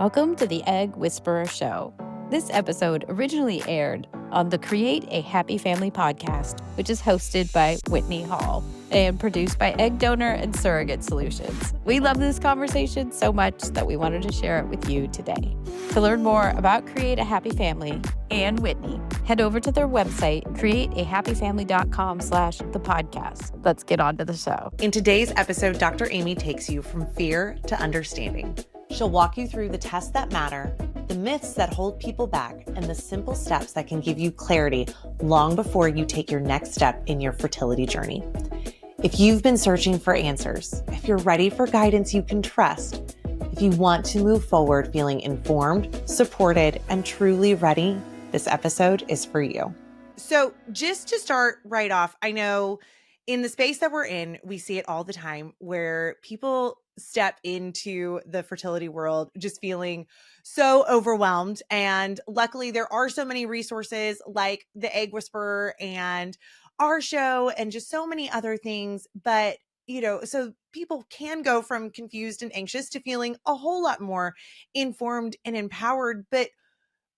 Welcome to the Egg Whisperer Show. This episode originally aired on the Create a Happy Family podcast, which is hosted by Whitney Hall and produced by Egg Donor and Surrogate Solutions. We love this conversation so much that we wanted to share it with you today. To learn more about Create a Happy Family and Whitney, head over to their website, createahappyfamily.com/the podcast. Let's get on to the show. In today's episode, Dr. Aimee takes you from fear to understanding. She'll walk you through the tests that matter, the myths that hold people back, and the simple steps that can give you clarity long before you take your next step in your fertility journey. If you've been searching for answers, if you're ready for guidance you can trust, if you want to move forward feeling informed, supported, and truly ready, this episode is for you. So just to start right off, I know in the space that we're in, we see it all the time where people step into the fertility world just feeling so overwhelmed. And luckily, there are so many resources like the Egg Whisperer and our show and just so many other things. But, so people can go from confused and anxious to feeling a whole lot more informed and empowered. But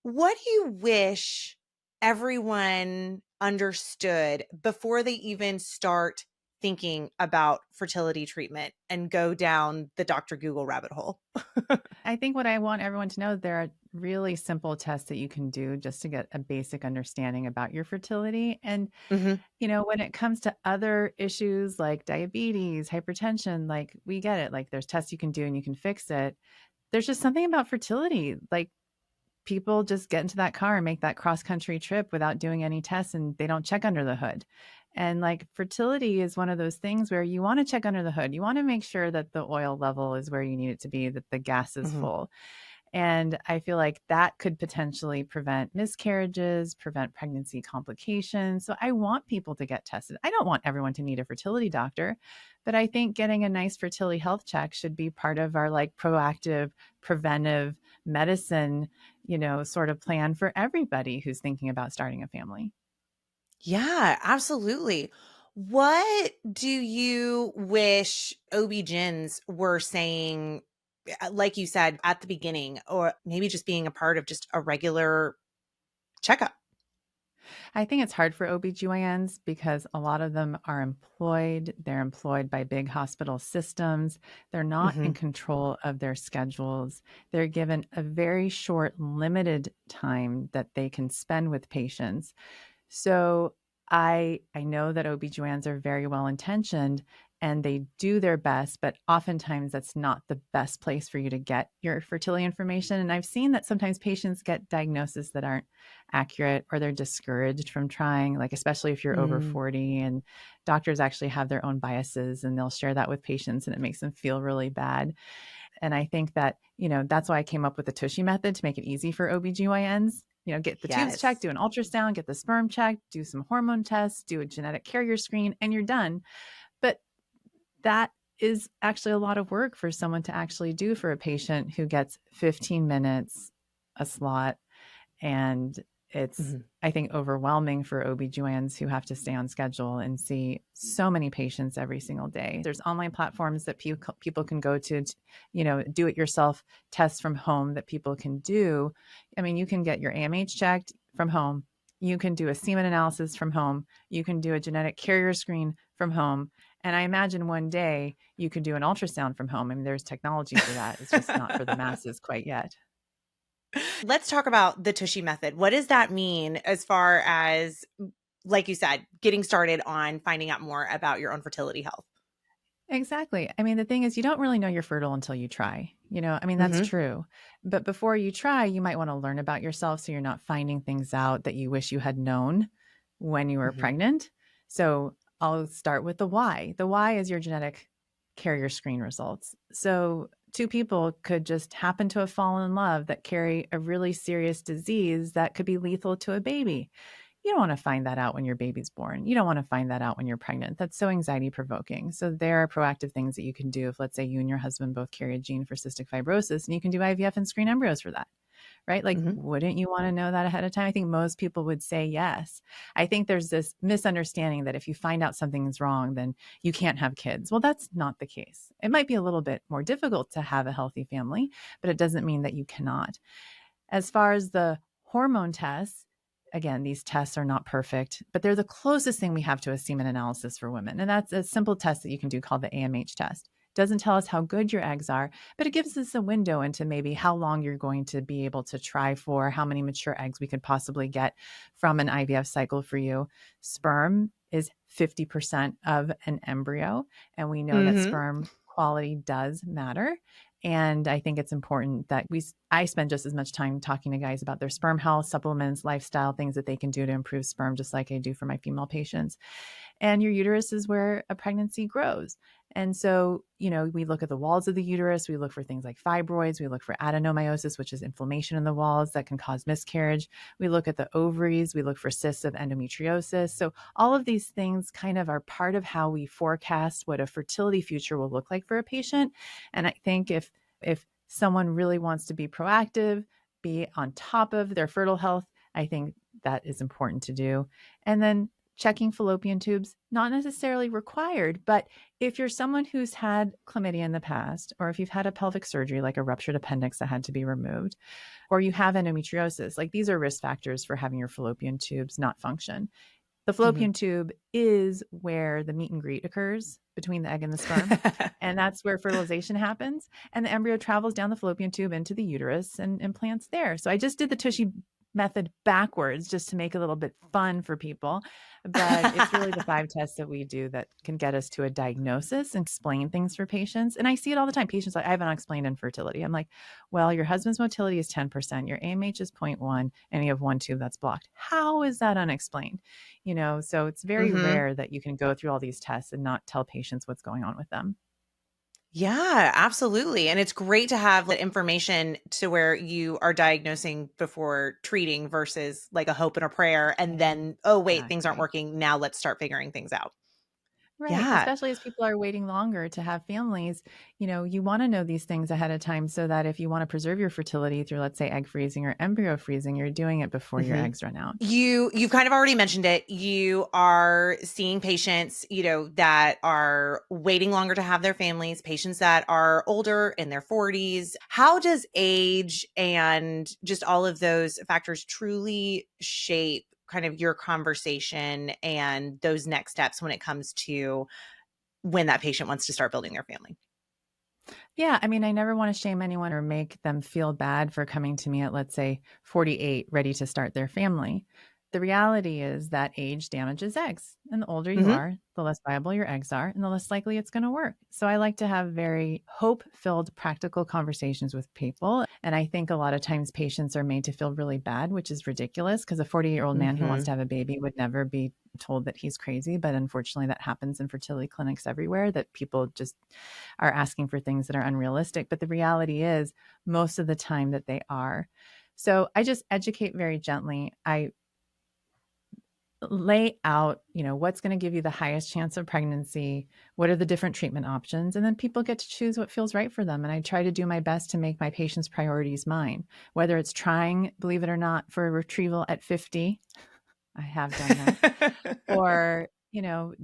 what do you wish everyone understood before they even start thinking about fertility treatment and go down the Dr. Google rabbit hole? I think what I want everyone to know, there are really simple tests that you can do just to get a basic understanding about your fertility. And, when it comes to other issues like diabetes, hypertension, like we get it, like there's tests you can do and you can fix it. There's just something about fertility, like people just get into that car and make that cross-country trip without doing any tests and they don't check under the hood. And like fertility is one of those things where you want to check under the hood. You want to make sure that the oil level is where you need it to be, that the gas is full. And I feel like that could potentially prevent miscarriages, prevent pregnancy complications. So I want people to get tested. I don't want everyone to need a fertility doctor, but I think getting a nice fertility health check should be part of our like proactive, preventive medicine, sort of plan for everybody who's thinking about starting a family. Yeah, absolutely. What do you wish OB-GYNs were saying, like you said at the beginning, or maybe just being a part of just a regular checkup? I think it's hard for OBGYNs because a lot of them are employed. They're employed by big hospital systems. They're not in control of their schedules. They're given a very short, limited time that they can spend with patients. So I know that OBGYNs are very well intentioned and they do their best, but oftentimes that's not the best place for you to get your fertility information. And I've seen that sometimes patients get diagnoses that aren't accurate or they're discouraged from trying, like especially if you're over 40, and doctors actually have their own biases and they'll share that with patients and it makes them feel really bad. And I think that, that's why I came up with the TUSHY method to make it easy for OBGYNs. Get the tubes checked, do an ultrasound, get the sperm checked, do some hormone tests, do a genetic carrier screen, and you're done. But that is actually a lot of work for someone to actually do for a patient who gets 15 minutes a slot. And it's, I think, overwhelming for OBGYNs who have to stay on schedule and see so many patients every single day. There's online platforms that people can go to, do it yourself tests from home that people can do. I mean, you can get your AMH checked from home. You can do a semen analysis from home. You can do a genetic carrier screen from home. And I imagine one day you could do an ultrasound from home. I mean, there's technology for that. It's just not for the masses quite yet. Let's talk about the TUSHY method. What does that mean as far as, like you said, getting started on finding out more about your own fertility health? Exactly. I mean, the thing is, you don't really know you're fertile until you try. That's true. But before you try, you might want to learn about yourself so you're not finding things out that you wish you had known when you were pregnant. So I'll start with the why. The why is your genetic carrier screen results. So two people could just happen to have fallen in love that carry a really serious disease that could be lethal to a baby. You don't want to find that out when your baby's born. You don't want to find that out when you're pregnant. That's so anxiety provoking. So there are proactive things that you can do if, let's say, you and your husband both carry a gene for cystic fibrosis, and you can do IVF and screen embryos for that, right? Like, Mm-hmm. wouldn't you want to know that ahead of time? I think most people would say yes. I think there's this misunderstanding that if you find out something's wrong, then you can't have kids. Well, that's not the case. It might be a little bit more difficult to have a healthy family, but it doesn't mean that you cannot. As far as the hormone tests, again, these tests are not perfect, but they're the closest thing we have to a semen analysis for women. And that's a simple test that you can do called the AMH test. It doesn't tell us how good your eggs are, but it gives us a window into maybe how long you're going to be able to try for, how many mature eggs we could possibly get from an IVF cycle for you. Sperm is 50% of an embryo, and we know that Mm-hmm. sperm quality does matter. And I think it's important that I spend just as much time talking to guys about their sperm health, supplements, lifestyle, things that they can do to improve sperm, just like I do for my female patients. And your uterus is where a pregnancy grows. And so, we look at the walls of the uterus, we look for things like fibroids, we look for adenomyosis, which is inflammation in the walls that can cause miscarriage. We look at the ovaries, we look for cysts of endometriosis. So all of these things kind of are part of how we forecast what a fertility future will look like for a patient. And I think if someone really wants to be proactive, be on top of their fertile health, I think that is important to do. And then checking fallopian tubes, not necessarily required, but if you're someone who's had chlamydia in the past, or if you've had a pelvic surgery, like a ruptured appendix that had to be removed, or you have endometriosis, like these are risk factors for having your fallopian tubes not function. The fallopian tube is where the meet and greet occurs between the egg and the sperm. And that's where fertilization happens. And the embryo travels down the fallopian tube into the uterus and implants there. So I just did the TUSHY method backwards just to make it a little bit fun for people. But it's really the 5 tests that we do that can get us to a diagnosis and explain things for patients. And I see it all the time. Patients like, I have unexplained infertility. I'm like, well, your husband's motility is 10%, your AMH is 0.1, and you have one tube that's blocked. How is that unexplained? So it's very Mm-hmm. rare that you can go through all these tests and not tell patients what's going on with them. Yeah, absolutely. And it's great to have the information to where you are diagnosing before treating versus like a hope and a prayer. And then, oh, wait, things aren't Exactly. working. Now let's start figuring things out. Right. Yeah. Especially as people are waiting longer to have families, you want to know these things ahead of time so that if you want to preserve your fertility through, let's say, egg freezing or embryo freezing, you're doing it before your Mhm. eggs run out. You've kind of already mentioned it. You are seeing patients, that are waiting longer to have their families, patients that are older in their 40s. How does age and just all of those factors truly shape kind of your conversation and those next steps when it comes to when that patient wants to start building their family? Yeah, I mean, I never want to shame anyone or make them feel bad for coming to me at, let's say, 48, ready to start their family. The reality is that age damages eggs. And the older you Mhm. are, the less viable your eggs are, and the less likely it's going to work. So I like to have very hope filled, practical conversations with people. And I think a lot of times patients are made to feel really bad, which is ridiculous because a 40-year-old man who wants Mhm. to have a baby would never be told that he's crazy. But unfortunately, that happens in fertility clinics everywhere, that people just are asking for things that are unrealistic. But the reality is, most of the time that they are. So I just educate very gently. I lay out, what's going to give you the highest chance of pregnancy, what are the different treatment options, and then people get to choose what feels right for them. And I try to do my best to make my patients' priorities mine, whether it's trying, believe it or not, for a retrieval at 50. I have done that. Or,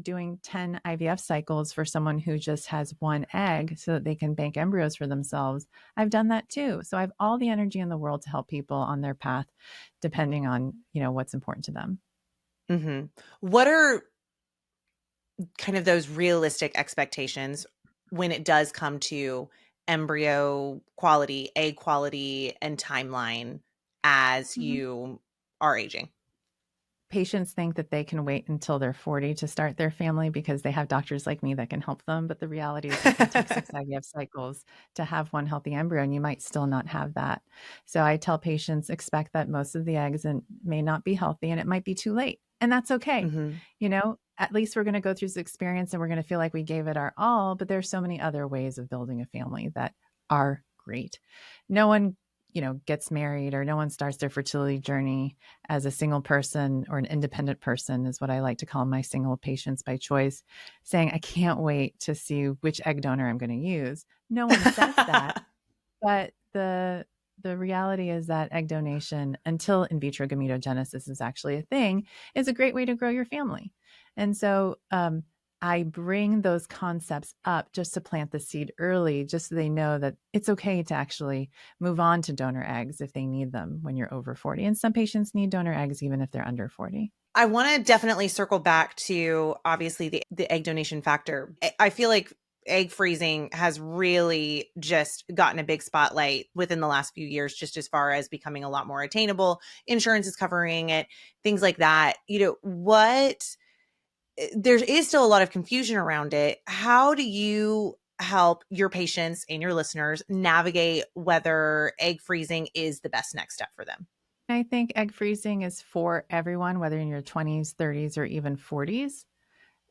doing 10 IVF cycles for someone who just has one egg so that they can bank embryos for themselves. I've done that too. So I have all the energy in the world to help people on their path, depending on, what's important to them. Mhm. What are kind of those realistic expectations when it does come to embryo quality, egg quality, and timeline as Mhm. you are aging? Patients think that they can wait until they're 40 to start their family because they have doctors like me that can help them. But the reality is, it can take 6 IVF cycles to have one healthy embryo, and you might still not have that. So I tell patients, expect that most of the eggs may not be healthy, and it might be too late. And that's okay. Mhm. At least we're going to go through this experience and we're going to feel like we gave it our all. But there's so many other ways of building a family that are great. No one gets married, or no one starts their fertility journey as a single person or an independent person, is what I like to call my single patients by choice, saying, I can't wait to see which egg donor I'm going to use. No one says that, but the reality is that egg donation, until in vitro gametogenesis is actually a thing, is a great way to grow your family. And so I bring those concepts up just to plant the seed early, just so they know that it's okay to actually move on to donor eggs if they need them when you're over 40. And some patients need donor eggs even if they're under 40. I want to definitely circle back to obviously the egg donation factor. I feel like egg freezing has really just gotten a big spotlight within the last few years, just as far as becoming a lot more attainable. Insurance is covering it, things like that. There is still a lot of confusion around it. How do you help your patients and your listeners navigate whether egg freezing is the best next step for them? I think egg freezing is for everyone, whether in your 20s, 30s, or even 40s.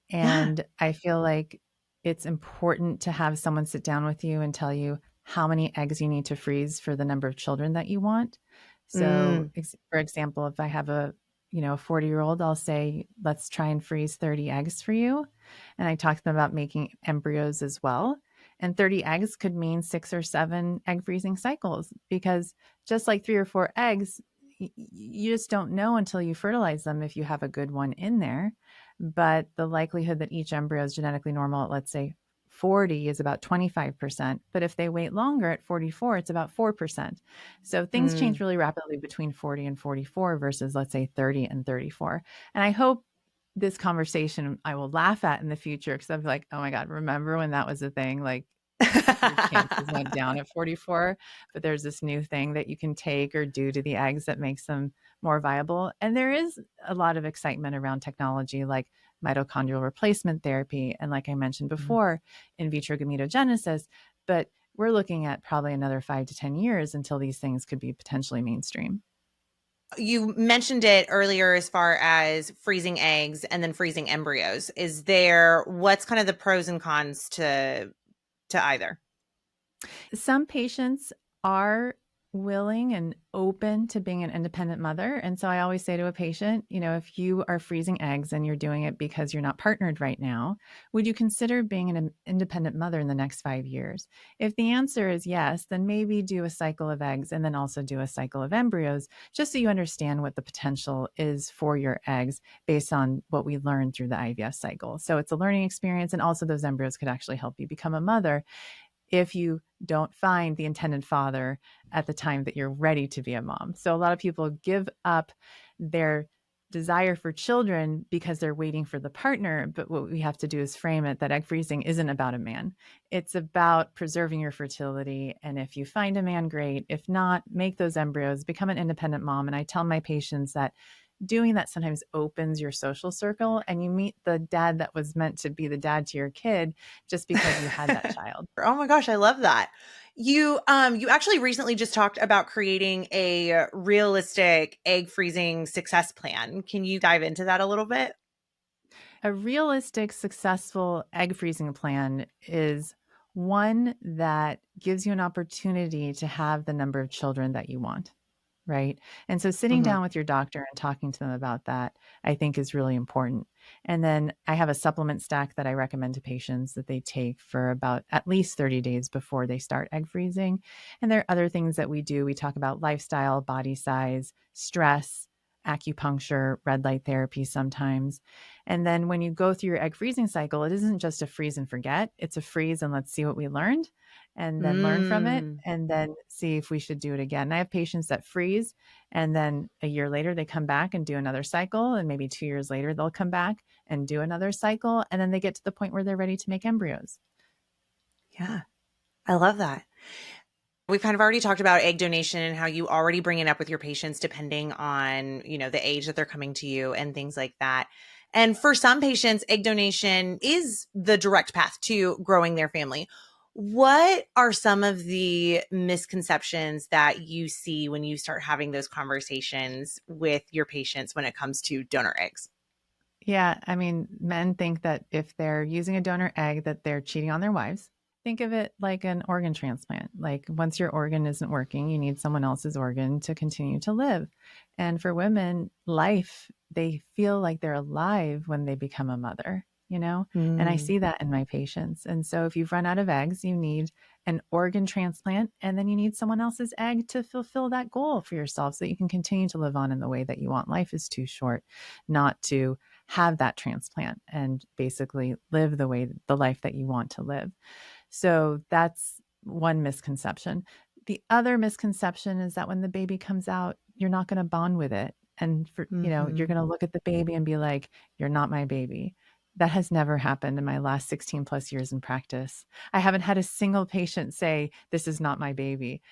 Yeah. And I feel like it's important to have someone sit down with you and tell you how many eggs you need to freeze for the number of children that you want. So, Mm. for example, if I have a 40-year-old, I'll say, let's try and freeze 30 eggs for you. And I talk to them about making embryos as well. And 30 eggs could mean 6 or 7 egg freezing cycles, because just like 3 or 4 eggs, you just don't know until you fertilize them if you have a good one in there. But the likelihood that each embryo is genetically normal at, let's say, 40 is about 25%. But if they wait longer at 44, it's about 4%. So things change Mm. really rapidly between 40 and 44 versus, let's say, 30 and 34. And I hope this conversation I will laugh at in the future, because I'm like, oh my God, remember when that was a thing? Like, your chances went down at 44, but there's this new thing that you can take or do to the eggs that makes them more viable. And there is a lot of excitement around technology like mitochondrial replacement therapy. And like I mentioned before, in vitro gametogenesis. But we're looking at probably another 5 to 10 years until these things could be potentially mainstream. You mentioned it earlier as far as freezing eggs and then freezing embryos. What's kind of the pros and cons to either? Some patients are willing and open to being an independent mother. And so I always say to a patient, if you are freezing eggs and you're doing it because you're not partnered right now, would you consider being an independent mother in the next 5 years? If the answer is yes, then maybe do a cycle of eggs and then also do a cycle of embryos, just so you understand what the potential is for your eggs based on what we learned through the IVF cycle. So it's a learning experience. And also those embryos could actually help you become a mother if you don't find the intended father at the time that you're ready to be a mom. So a lot of people give up their desire for children because they're waiting for the partner. But what we have to do is frame it that egg freezing isn't about a man. It's about preserving your fertility. And if you find a man, great. If not, make those embryos, become an independent mom. And I tell my patients that doing that sometimes opens your social circle, and you meet the dad that was meant to be the dad to your kid just because you had that child. Oh my gosh, I love that. You actually recently just talked about creating a realistic egg freezing success plan. Can you dive into that a little bit? A realistic, successful egg freezing plan is one that gives you an opportunity to have the number of children that you want. Right. And so sitting Mhm. down with your doctor and talking to them about that, I think is really important. And then I have a supplement stack that I recommend to patients that they take for about at least 30 days before they start egg freezing. And there are other things that we do. We talk about lifestyle, body size, stress, acupuncture, red light therapy sometimes. And then when you go through your egg freezing cycle, it isn't just a freeze and forget. It's a freeze and let's see what we learned, and then learn from it, Mm. and then see if we should do it again. And I have patients that freeze, and then a year later they come back and do another cycle, and maybe 2 years later they'll come back and do another cycle, and then they get to the point where they're ready to make embryos. Yeah, I love that. We've kind of already talked about egg donation and how you already bring it up with your patients depending on, the age that they're coming to you and things like that. And for some patients, egg donation is the direct path to growing their family. What are some of the misconceptions that you see when you start having those conversations with your patients when it comes to donor eggs? Yeah, I mean, men think that if they're using a donor egg, that they're cheating on their wives. Think of it like an organ transplant. Like once your organ isn't working, you need someone else's organ to continue to live. And for women, life, they feel like they're alive when they become a mother, And I Mm. see that in my patients. And so if you've run out of eggs, you need an organ transplant, and then you need someone else's egg to fulfill that goal for yourself so that you can continue to live on in the way that you want. Life is too short not to have that transplant and basically live the life that you want to live. So that's one misconception. The other misconception is that when the baby comes out, you're not going to bond with it. And you're going to look at the baby and be like, you're not my baby. That has never happened in my last 16 plus years in practice. I haven't had a single patient say, this is not my baby.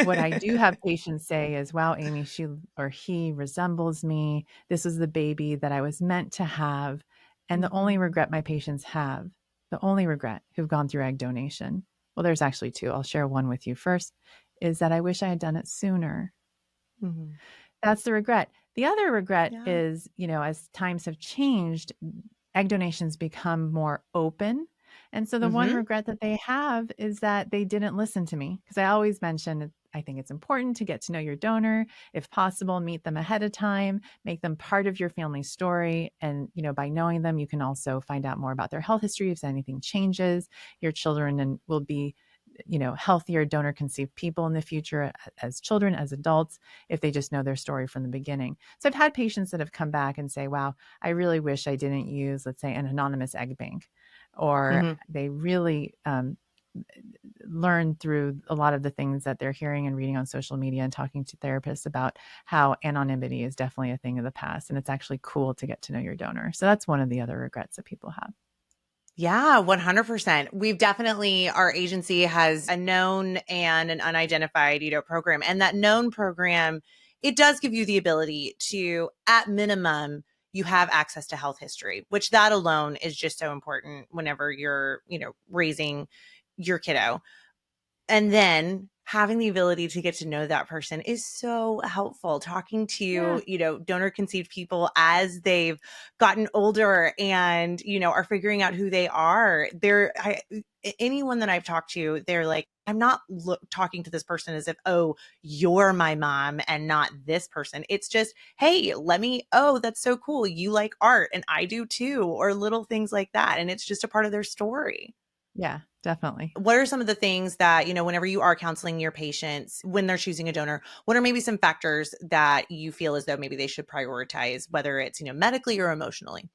What I do have patients say is, wow, Aimee, she or he resembles me. This is the baby that I was meant to have. And the only regret my patients have, the only regret who've gone through egg donation, well, there's actually two. I'll share one with you first, is that I wish I had done it sooner. That's the regret. The other regret is, as times have changed, egg donations become more open. And so the one regret that they have is that they didn't listen to me, because I always mention, I think it's important to get to know your donor. If possible, meet them ahead of time, make them part of your family story. And, by knowing them, you can also find out more about their health history. If anything changes, your children will be healthier donor conceived people in the future as children, as adults, if they just know their story from the beginning. So I've had patients that have come back and say, wow, I really wish I didn't use, let's say, an anonymous egg bank, or they really learn through a lot of the things that they're hearing and reading on social media and talking to therapists about how anonymity is definitely a thing of the past. And it's actually cool to get to know your donor. So that's one of the other regrets that people have. Yeah, 100%. We've definitely, our agency has a known and an unidentified, program. And that known program, it does give you the ability to, at minimum, you have access to health history, which that alone is just so important whenever you're, raising your kiddo. And then having the ability to get to know that person is so helpful. Talking to, donor conceived people as they've gotten older and, are figuring out who they are. Anyone that I've talked to, they're like, I'm not talking to this person as if, oh, you're my mom and not this person. It's just, hey, that's so cool. You like art and I do too, or little things like that. And it's just a part of their story. Yeah, definitely. What are some of the things that, whenever you are counseling your patients, when they're choosing a donor, what are maybe some factors that you feel as though maybe they should prioritize, whether it's, medically or emotionally?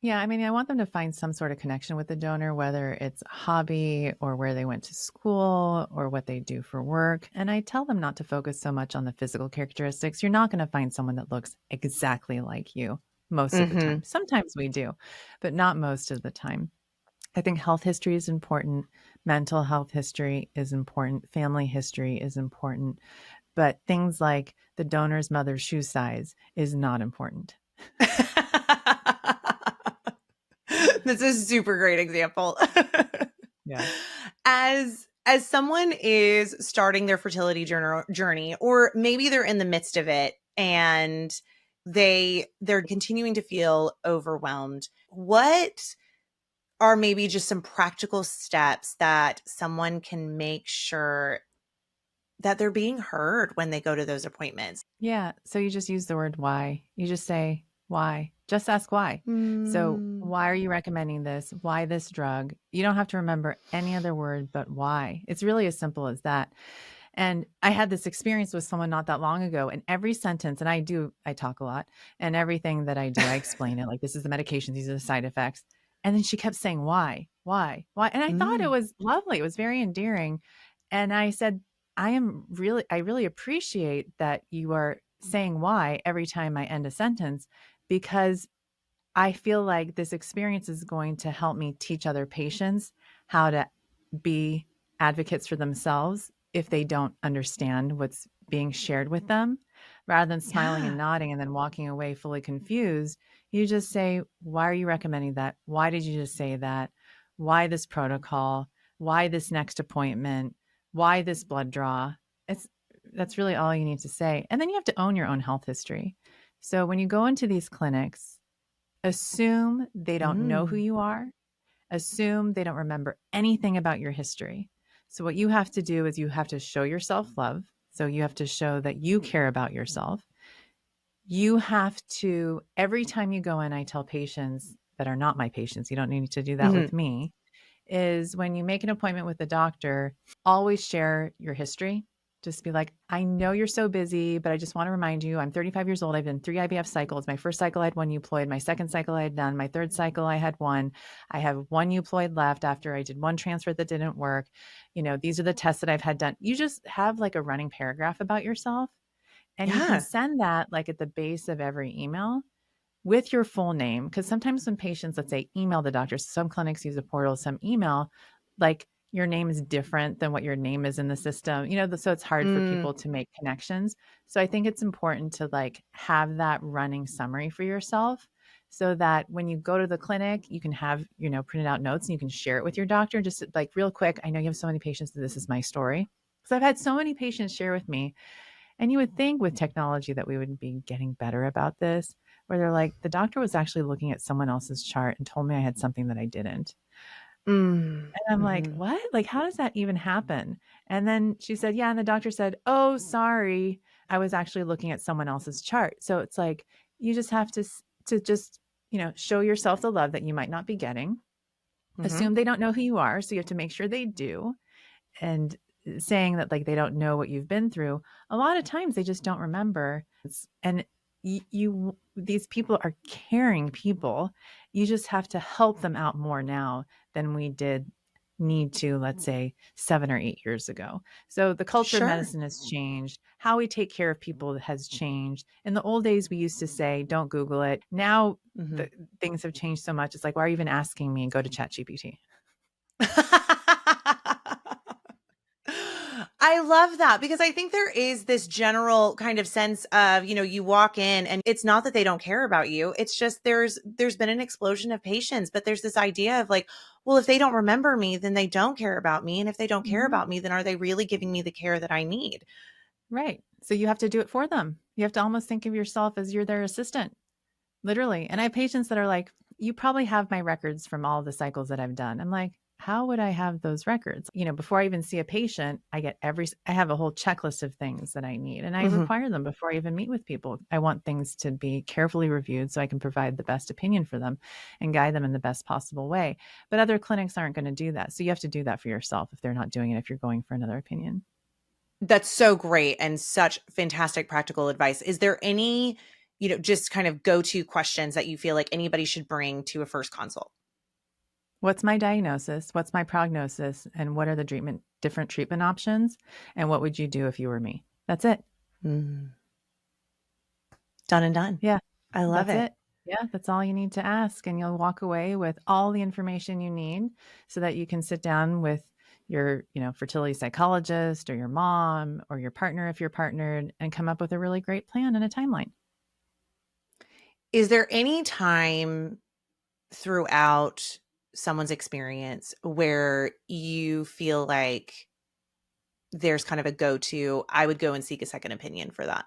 Yeah, I want them to find some sort of connection with the donor, whether it's a hobby or where they went to school or what they do for work. And I tell them not to focus so much on the physical characteristics. You're not going to find someone that looks exactly like you most of the time. Sometimes we do, but not most of the time. I think health history is important. Mental health history is important. Family history is important. But things like the donor's mother's shoe size is not important. This is a super great example. Yeah. As someone is starting their fertility journey, or maybe they're in the midst of it and they're continuing to feel overwhelmed, what are maybe just some practical steps that someone can make sure that they're being heard when they go to those appointments? Yeah. So you just use the word why. You just say, why? Just ask why. So why are you recommending this? Why this drug? You don't have to remember any other word but why. It's really as simple as that. And I had this experience with someone not that long ago, and every sentence, and I talk a lot, and everything that I do, I explain it like, this is the medication, these are the side effects. And then she kept saying, why? And I thought it was lovely. It was very endearing. And I said, I really appreciate that you are saying why every time I end a sentence, because I feel like this experience is going to help me teach other patients how to be advocates for themselves if they don't understand what's being shared with them. Rather than smiling and nodding and then walking away fully confused, you just say, why are you recommending that? Why did you just say that? Why this protocol? Why this next appointment? Why this blood draw? That's really all you need to say. And then you have to own your own health history. So when you go into these clinics, assume they don't know who you are. Assume they don't remember anything about your history. So what you have to do is you have to show yourself love. So you have to show that you care about yourself. You have to, every time you go in, I tell patients that are not my patients, you don't need to do that with me, is when you make an appointment with the doctor, always share your history. Just be like, I know you're so busy, but I just want to remind you, I'm 35 years old. I've done 3 IVF cycles. My first cycle, I had 1 euploid. My second cycle, I had none. My third cycle, I had 1. I have 1 euploid left after I did 1 transfer that didn't work. These are the tests that I've had done. You just have like a running paragraph about yourself, and you can Yeah. send that like at the base of every email with your full name. Because sometimes when patients, let's say, email the doctor, some clinics use a portal, some email, like your name is different than what your name is in the system, so it's hard for Mm, people to make connections. So I think it's important to like have that running summary for yourself so that when you go to the clinic, you can have, printed out notes and you can share it with your doctor. Just like real quick, I know you have so many patients that this is my story. So I've had so many patients share with me, and you would think with technology that we would be getting better about this, where they're like, the doctor was actually looking at someone else's chart and told me I had something that I didn't. mm, And I'm like, mhm. what? Like, how does that even happen? And then she said, yeah. And the doctor said, oh, sorry. I was actually looking at someone else's chart. So it's like, you just have to just, show yourself the love that you might not be getting. Mhm. Assume they don't know who you are. So you have to make sure they do. And saying that like they don't know what you've been through, a lot of times they just don't remember. And these people are caring people. You just have to help them out more now than we did need to, let's say, 7 or 8 years ago. So the culture of Sure. medicine has changed. How we take care of people has changed. In the old days, we used to say, don't Google it. Now Mhm. the things have changed so much. It's like, why are you even asking me? Go to ChatGPT. I love that because I think there is this general kind of sense of, you walk in and it's not that they don't care about you. It's just there's been an explosion of patients, but there's this idea of like, well, if they don't remember me, then they don't care about me. And if they don't care Mhm. about me, then are they really giving me the care that I need? Right. So you have to do it for them. You have to almost think of yourself as you're their assistant, literally. And I have patients that are like, you probably have my records from all the cycles that I've done. I'm like, how would I have those records? Before I even see a patient, I have a whole checklist of things that I need, and I Mhm. require them before I even meet with people. I want things to be carefully reviewed so I can provide the best opinion for them and guide them in the best possible way. But other clinics aren't going to do that. So you have to do that for yourself if they're not doing it, if you're going for another opinion. That's so great and such fantastic practical advice. Is there any, just kind of go-to questions that you feel like anybody should bring to a first consult? What's my diagnosis? What's my prognosis? And what are the different treatment options? And what would you do if you were me? That's it. Mm. Done and done. Yeah, I love that's it. it. Yeah, that's all you need to ask. And you'll walk away with all the information you need so that you can sit down with your, fertility psychologist or your mom or your partner if you're partnered and come up with a really great plan and a timeline. Is there any time throughout someone's experience where you feel like there's kind of a go-to, I would go and seek a second opinion for that?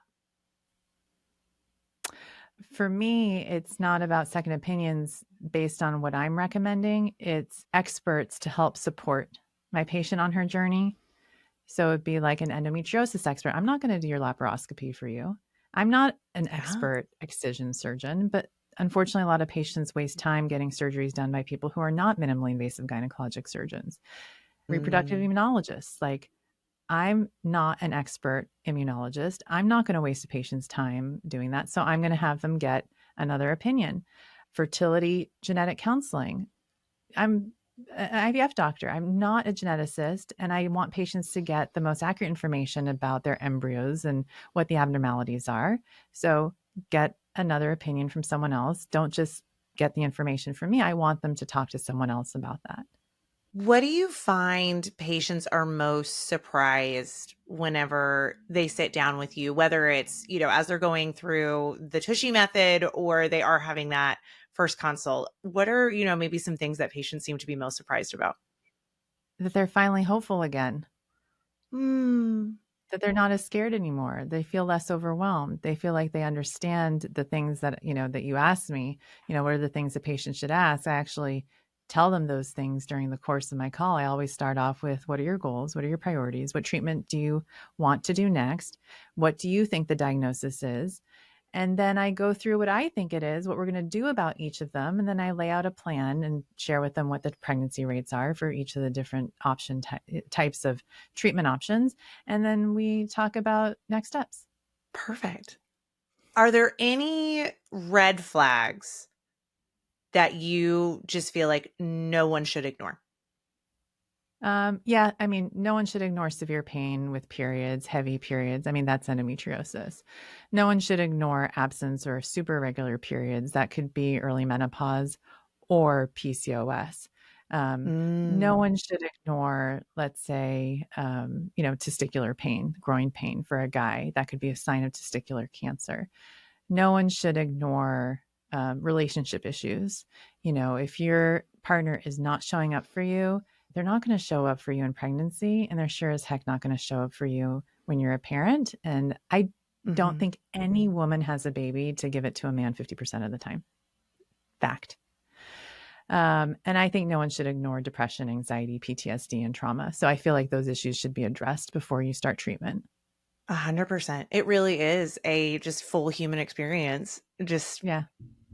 For me, it's not about second opinions based on what I'm recommending. It's experts to help support my patient on her journey. So it'd be like an endometriosis expert. I'm not going to do your laparoscopy for you. I'm not an Yeah. expert excision surgeon, but unfortunately, a lot of patients waste time getting surgeries done by people who are not minimally invasive gynecologic surgeons. Reproductive Mm. immunologists, like I'm not an expert immunologist. I'm not going to waste a patient's time doing that. So I'm going to have them get another opinion. Fertility genetic counseling. I'm an IVF doctor. I'm not a geneticist, and I want patients to get the most accurate information about their embryos and what the abnormalities are. So get another opinion from someone else. Don't just get the information from me. I want them to talk to someone else about that. What do you find patients are most surprised whenever they sit down with you, whether it's, as they're going through the Tushy method or they are having that first consult? What are, maybe some things that patients seem to be most surprised about? That they're finally hopeful again, Mm. that they're not as scared anymore. They feel less overwhelmed. They feel like they understand the things that, that you asked me, what are the things that patients should ask? I actually tell them those things during the course of my call. I always start off with, what are your goals? What are your priorities? What treatment do you want to do next? What do you think the diagnosis is? And then I go through what I think it is, what we're going to do about each of them. And then I lay out a plan and share with them what the pregnancy rates are for each of the different types of treatment options. And then we talk about next steps. Perfect. Are there any red flags that you just feel like no one should ignore? Yeah, I mean, no one should ignore severe pain with periods, heavy periods. I mean, that's endometriosis. No one should ignore absence or super regular periods. That could be early menopause or PCOS. No one should ignore, let's say, testicular pain, groin pain for a guy. That could be a sign of testicular cancer. No one should ignore relationship issues. If your partner is not showing up for you, they're not going to show up for you in pregnancy, and they're sure as heck not going to show up for you when you're a parent. And I don't think any woman has a baby to give it to a man 50% of the time. Fact. And I think no one should ignore depression, anxiety, PTSD, and trauma. So I feel like those issues should be addressed before you start treatment. 100%. It really is a just full human experience. Yeah,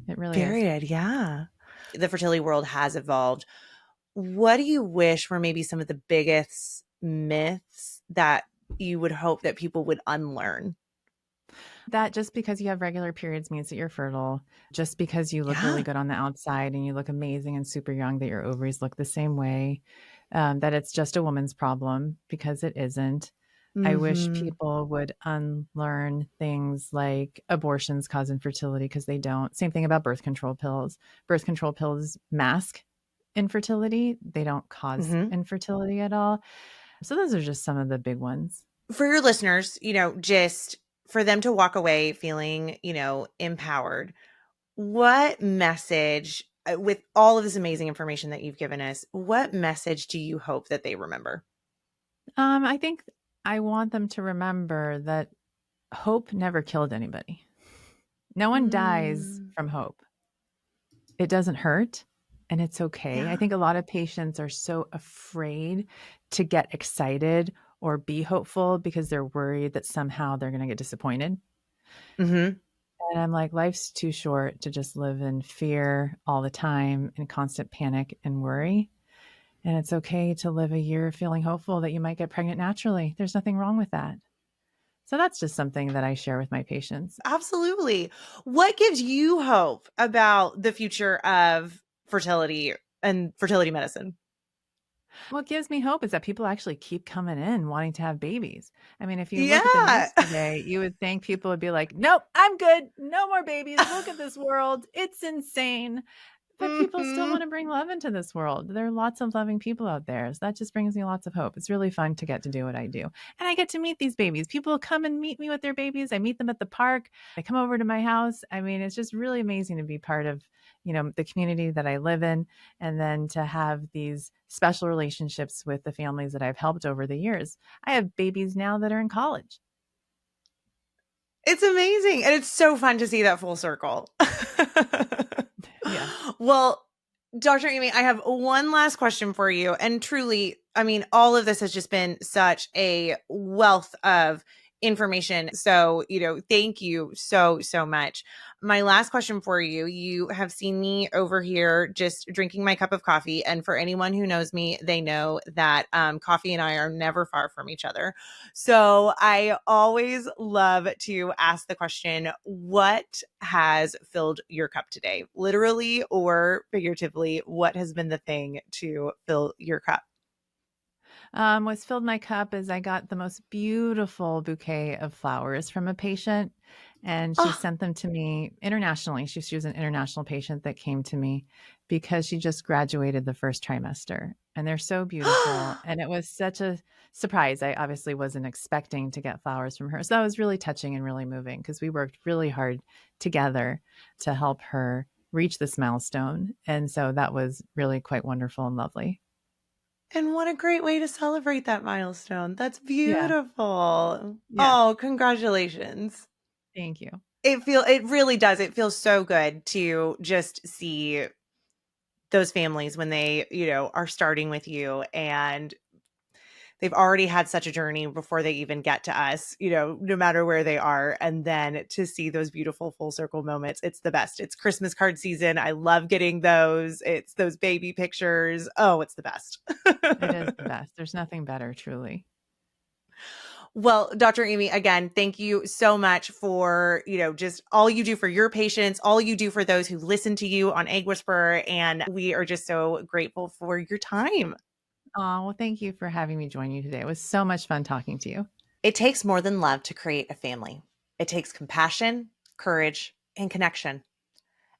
it really period. is. Yeah. The fertility world has evolved. What do you wish were maybe some of the biggest myths that you would hope that people would unlearn? That just because you have regular periods means that you're fertile. Just because you look really good on the outside and you look amazing and super young, that your ovaries look the same way, that it's just a woman's problem, because it isn't. I wish people would unlearn things like abortions cause infertility, because they don't. Same thing about birth control pills. Birth control pills mask infertility. They don't cause infertility at all. So those are just some of the big ones. For your listeners, just for them to walk away feeling, empowered, what message, with all of this amazing information that you've given us, what message do you hope that they remember? I think I want them to remember that hope never killed anybody. No one dies from hope. It doesn't hurt, and it's okay. Yeah. I think a lot of patients are so afraid to get excited or be hopeful because they're worried that somehow they're going to get disappointed. And I'm like, life's too short to just live in fear all the time, in constant panic and worry. And it's okay to live a year feeling hopeful that you might get pregnant naturally. There's nothing wrong with that. So that's just something that I share with my patients. Absolutely. What gives you hope about the future of fertility and fertility medicine? What gives me hope is that people actually keep coming in wanting to have babies. I mean, if you look at the news today, you would think people would be like, nope, I'm good. No more babies. Look at this world. It's insane. But people still want to bring love into this world. There are lots of loving people out there. So that just brings me lots of hope. It's really fun to get to do what I do. And I get to meet these babies. People come and meet me with their babies. I meet them at the park. They come over to my house. I mean, it's just really amazing to be part of, the community that I live in. And then to have these special relationships with the families that I've helped over the years. I have babies now that are in college. It's amazing. And it's so fun to see that full circle. Yeah. Well, Dr. Aimee, I have one last question for you. And truly, I mean, all of this has just been such a wealth of information. So, thank you so, so much. My last question for you, you have seen me over here just drinking my cup of coffee. And for anyone who knows me, they know that coffee and I are never far from each other. So I always love to ask the question, what has filled your cup today? Literally or figuratively, what has been the thing to fill your cup? What's filled my cup is I got the most beautiful bouquet of flowers from a patient, and she sent them to me internationally. She was an international patient that came to me because she just graduated the first trimester, and they're so beautiful. And it was such a surprise. I obviously wasn't expecting to get flowers from her. So that was really touching and really moving, because we worked really hard together to help her reach this milestone. And so that was really quite wonderful and lovely. And what a great way to celebrate that milestone. That's beautiful. Yeah. Oh, congratulations. Thank you. It really does. It feels so good to just see those families when they, are starting with you and they've already had such a journey before they even get to us, no matter where they are. And then to see those beautiful full circle moments, it's the best. It's Christmas card season. I love getting those. It's those baby pictures. Oh, it's the best. It is the best. There's nothing better, truly. Well, Dr. Aimee, again, thank you so much for, just all you do for your patients, all you do for those who listen to you on Egg Whisperer. And we are just so grateful for your time. Oh, well, thank you for having me join you today. It was so much fun talking to you. It takes more than love to create a family. It takes compassion, courage, and connection.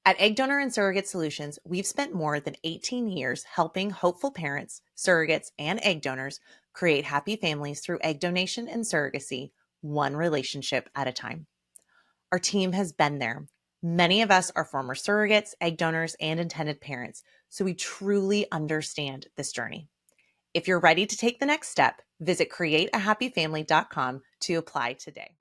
At Egg Donor and Surrogate Solutions, we've spent more than 18 years helping hopeful parents, surrogates, and egg donors create happy families through egg donation and surrogacy, one relationship at a time. Our team has been there. Many of us are former surrogates, egg donors, and intended parents, so we truly understand this journey. If you're ready to take the next step, visit createahappyfamily.com to apply today.